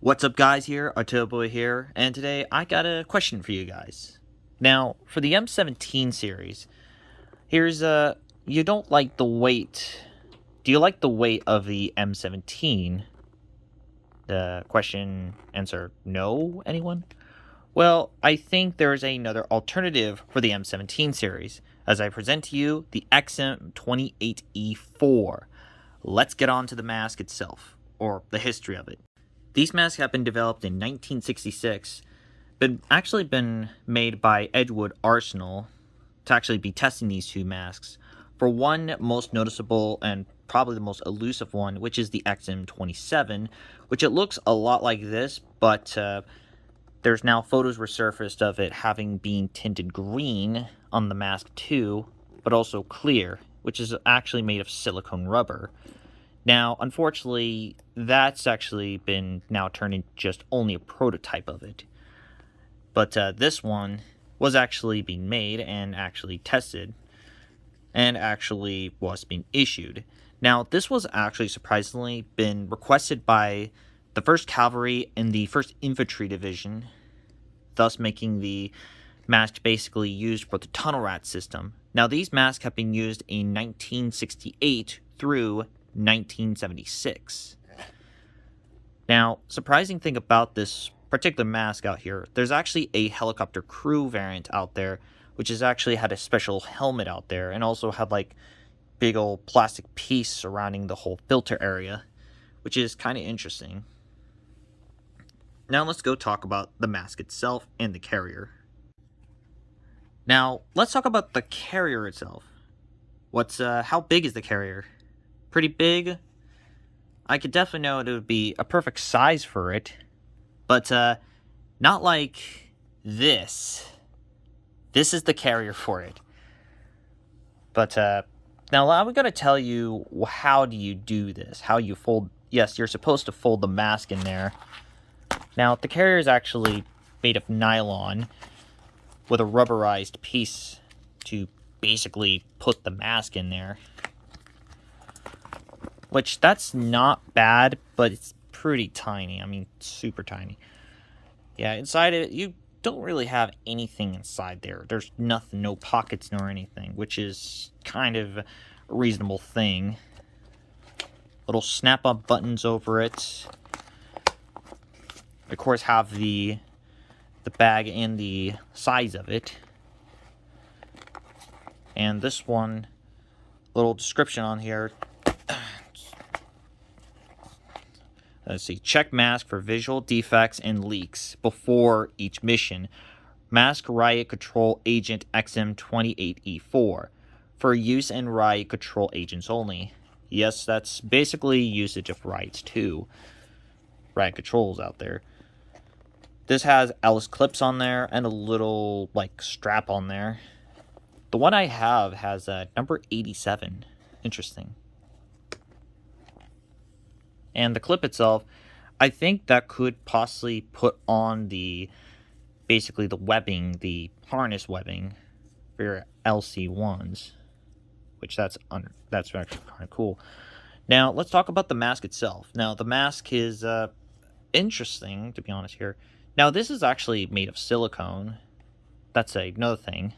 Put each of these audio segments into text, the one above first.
What's up, guys? Here, Boy here, and today I got a question for you guys. Now, for the M17 series, here's you don't like the weight. Do you like the weight of the M17? The question answer no, anyone? Well, I think there's another alternative for the M17 series, as I present to you the XM28E4. Let's get on to the mask itself, or the history of it. These masks have been developed in 1966, actually been made by Edgewood Arsenal to actually be testing these two masks. For one most noticeable and probably the most elusive one, which is the XM27, which it looks a lot like this, but there's now photos resurfaced of it having been tinted green on the mask too, but also clear, which is actually made of silicone rubber. Now, unfortunately, that's actually been now turned into just only a prototype of it. But this one was actually being made and actually tested and actually was being issued. Now, this was actually surprisingly been requested by the 1st Cavalry and the 1st Infantry Division, thus making the mask basically used for the tunnel rat system. Now, these masks have been used in 1968 through 1976. Now, surprising thing about this particular mask out here, there's actually a helicopter crew variant out there, which has actually had a special helmet out there, and also had like big old plastic piece surrounding the whole filter area, which is kind of interesting. Now let's go talk about the mask itself and the carrier. Now, let's talk about the carrier itself. How big is the carrier? Pretty big. I could definitely know it would be a perfect size for it, but not like this. This is the carrier for it. But now I'm going to tell you how do you do this, how you fold. Yes, you're supposed to fold the mask in there. Now, the carrier is actually made of nylon with a rubberized piece to basically put the mask in there. Which, that's not bad, but it's pretty tiny. I mean, super tiny. Yeah, inside it, you don't really have anything inside there. There's nothing, no pockets nor anything, which is kind of a reasonable thing. Little snap-up buttons over it. Of course, have the bag and the size of it. And this one, little description on here. Let's see. Check mask for visual defects and leaks before each mission. Mask Riot Control Agent XM28E4 for use in Riot Control agents only. Yes, that's basically usage of Riots too. Riot Controls out there. This has Alice clips on there and a little like strap on there. The one I have has number 87. Interesting. And the clip itself, I think that could possibly put on basically the webbing, the harness webbing for your LC1s, which that's actually kind of cool. Now, let's talk about the mask itself. Now, the mask is interesting, to be honest here. Now, this is actually made of silicone. That's another thing.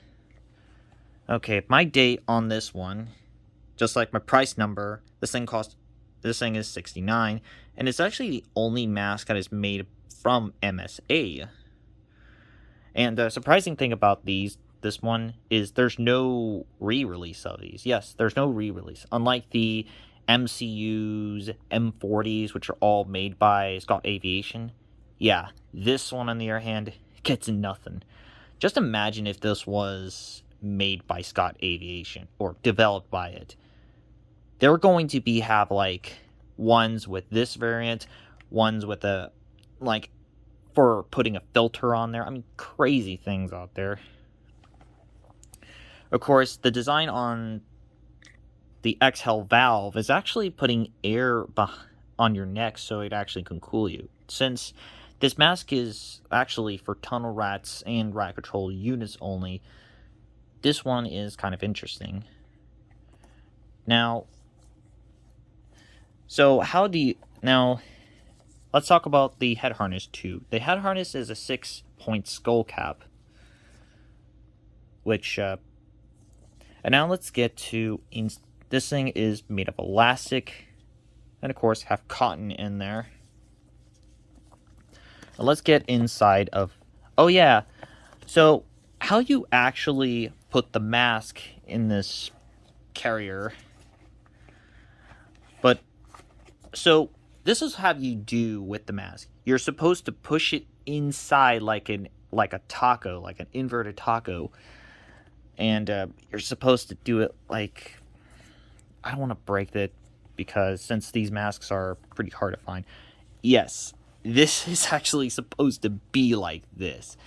Okay, my date on this one, just like my price number, this thing is $69, and it's actually the only mask that is made from MSA. And the surprising thing about this one is there's no re-release of these. Yes, there's no re-release. Unlike the MCU's M40s, which are all made by Scott Aviation. Yeah, this one on the other hand gets nothing. Just imagine if this was made by Scott Aviation or developed by it. They're going to have like ones with this variant, ones with for putting a filter on there. I mean, crazy things out there. Of course, the design on the exhale valve is actually putting air on your neck so it actually can cool you. Since this mask is actually for tunnel rats and rat control units only, this one is kind of interesting. Now, so how do you... Now, let's talk about the head harness too. The head harness is a 6-point skull cap, which, and now let's get to, this thing is made of elastic, and of course have cotton in there. Now let's get inside of, oh yeah, so how you actually put the mask in this carrier. But, so, this is how you do with the mask. You're supposed to push it inside like a taco, like an inverted taco. And you're supposed to do it like, I don't want to break it because since these masks are pretty hard to find. Yes, this is actually supposed to be like this.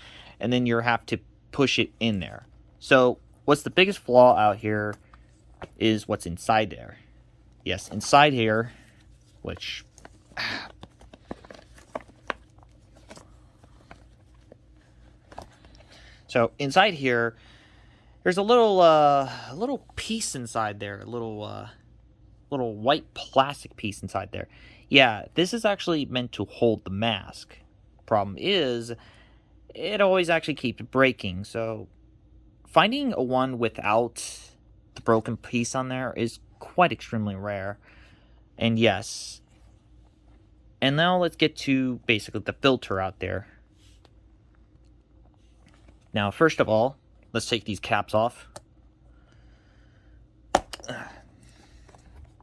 And then you have to push it in there. So what's the biggest flaw out here is what's inside there. Yes, inside here, which... So inside here, there's a little piece inside there, a little white plastic piece inside there. Yeah, this is actually meant to hold the mask. Problem is, it always actually keeps breaking. So finding a one without the broken piece on there is quite extremely rare. And yes. And now let's get to basically the filter out there. Now, first of all, let's take these caps off.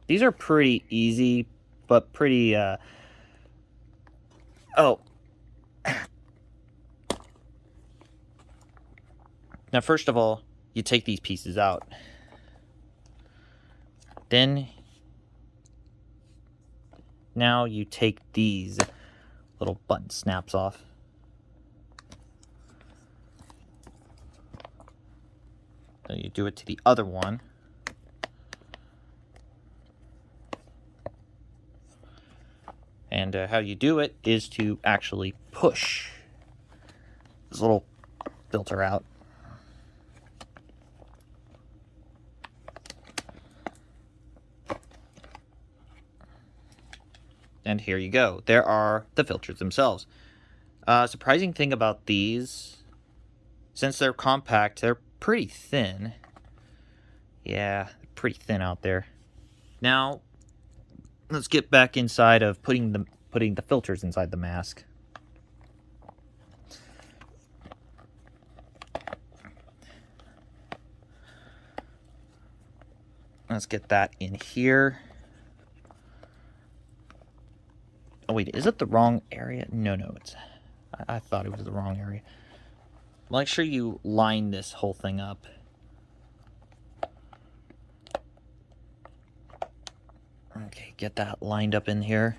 These are pretty easy, but pretty, oh. Now, first of all, you take these pieces out. Then, now you take these little button snaps off. Then you do it to the other one. And how you do it is to actually push this little filter out. And here you go. There are the filters themselves. Surprising thing about these, since they're compact, they're pretty thin. Yeah, pretty thin out there. Now, let's get back inside of putting the filters inside the mask. Let's get that in here. Oh wait, is it the wrong area? No, it's... I thought it was the wrong area. Make sure you line this whole thing up. Okay, get that lined up in here.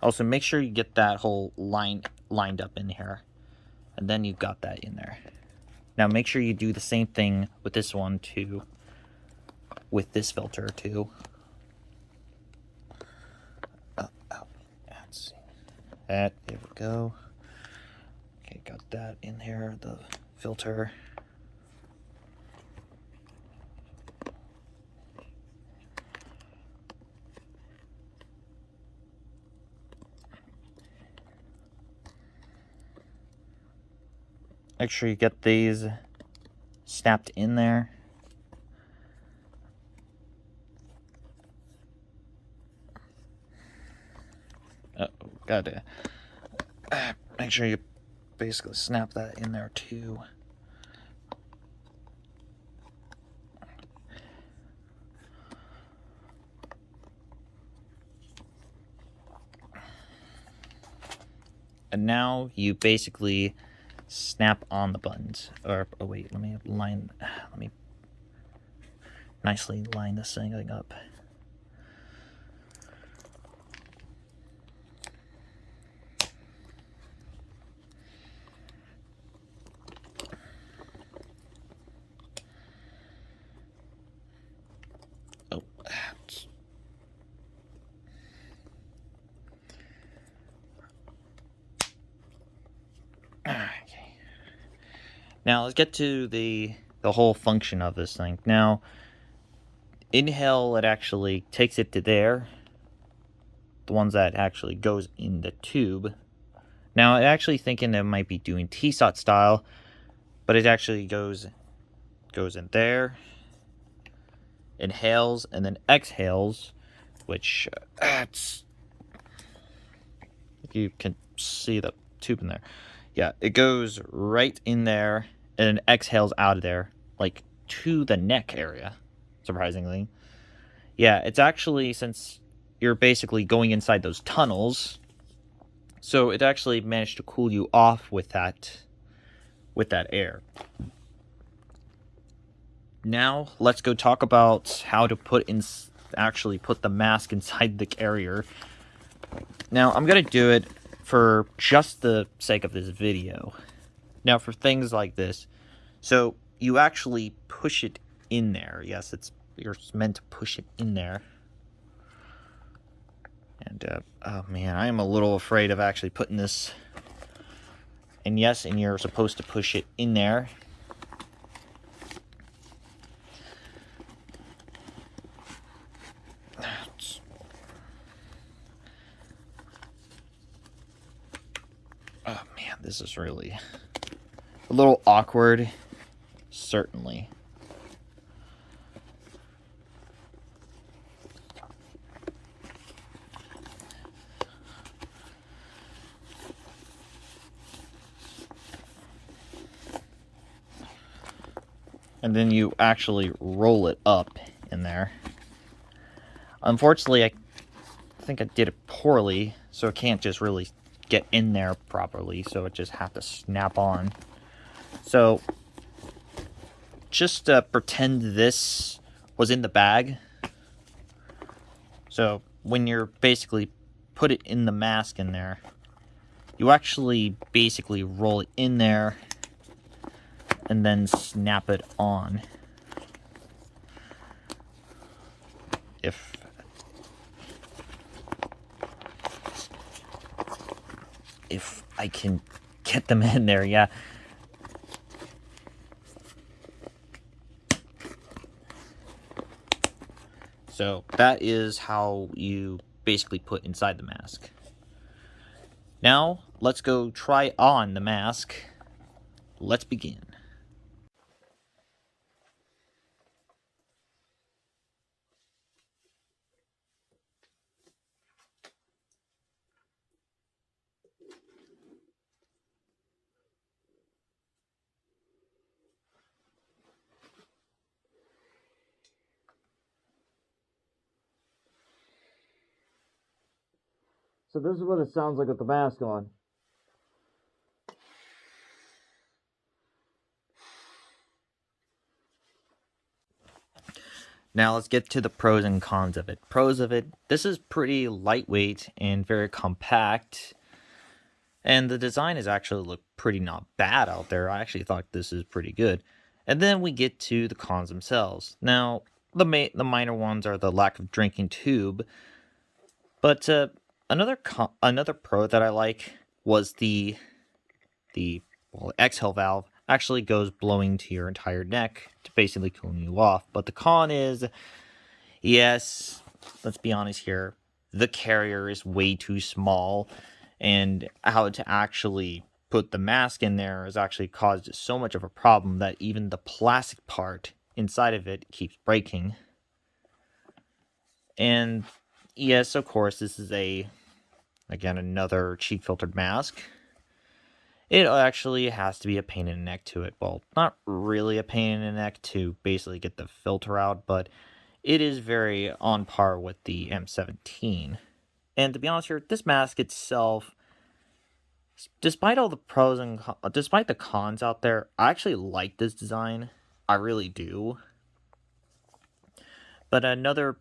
Also, make sure you get that whole line lined up in here. And then you've got that in there. Now make sure you do the same thing with this one too. With this filter too. Oh, let's see. There we go. Okay, got that in here, the filter. Make sure you get these snapped in there. Gotta make sure you basically snap that in there too. And now you basically snap on the buttons. Or, oh wait, let me nicely line this thing up. Oh, now let's get to the whole function of this thing. Now, inhale, it actually takes it to there. The ones that actually goes in the tube. Now, I'm actually thinking it might be doing TSOT style, but it actually goes in there, inhales, and then exhales, which if you can see the tube in there. Yeah, it goes right in there and exhales out of there, like to the neck area, surprisingly. Yeah, it's actually, since you're basically going inside those tunnels, so it actually managed to cool you off with that air. Now, let's go talk about how to actually put the mask inside the carrier. Now, I'm going to do it for just the sake of this video. Now, for things like this, so you actually push it in there. Yes, you're meant to push it in there. And, oh man, I am a little afraid of actually putting this. And yes, and you're supposed to push it in there. Oh man, this is really a little awkward, certainly. And then you actually roll it up in there. Unfortunately, I think I did it poorly, so it can't just really get in there properly, so it just have to snap on. So just pretend this was in the bag. So when you're basically put it in the mask in there, you actually basically roll it in there and then snap it on. If I can get them in there, yeah. So that is how you basically put inside the mask. Now, let's go try on the mask. Let's begin. So this is what it sounds like with the mask on. Now let's get to the pros and cons of it. Pros of it, this is pretty lightweight and very compact. And the design has actually looked pretty not bad out there. I actually thought this is pretty good. And then we get to the cons themselves. Now, the minor ones are the lack of drinking tube. But another pro that I like was the exhale valve actually goes blowing to your entire neck to basically cooling you off. But the con is, yes, let's be honest here, the carrier is way too small, and how to actually put the mask in there has actually caused so much of a problem that even the plastic part inside of it keeps breaking. And yes, of course, this is again, another cheap filtered mask. It actually has to be a pain in the neck to it. Well, not really a pain in the neck to basically get the filter out, but it is very on par with the M17. And to be honest here, this mask itself, despite all the pros and despite the cons out there, I actually like this design. I really do. But another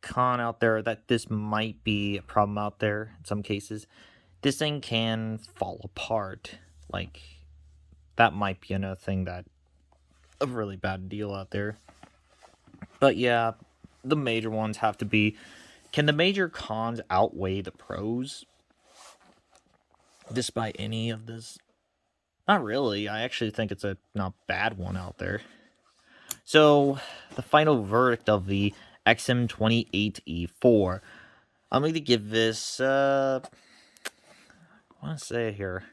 con out there that this might be a problem out there in some cases, this thing can fall apart. Like, that might be another thing that a really bad deal out there. But yeah, the major ones have to be, can the major cons outweigh the pros? Despite any of this? Not really. I actually think it's a not bad one out there. So, the final verdict of the XM28E4. I'm going to give this, I want to say here,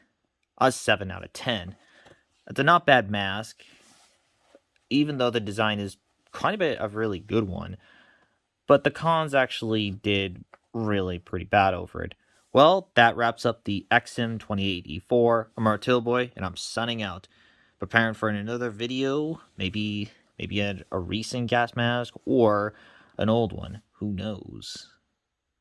a 7 out of 10. It's a not bad mask, even though the design is kind of a really good one. But the cons actually did really pretty bad over it. Well, that wraps up the XM28E4. I'm Boy, and I'm signing out. Preparing for another video, maybe a recent gas mask or an old one. Who knows?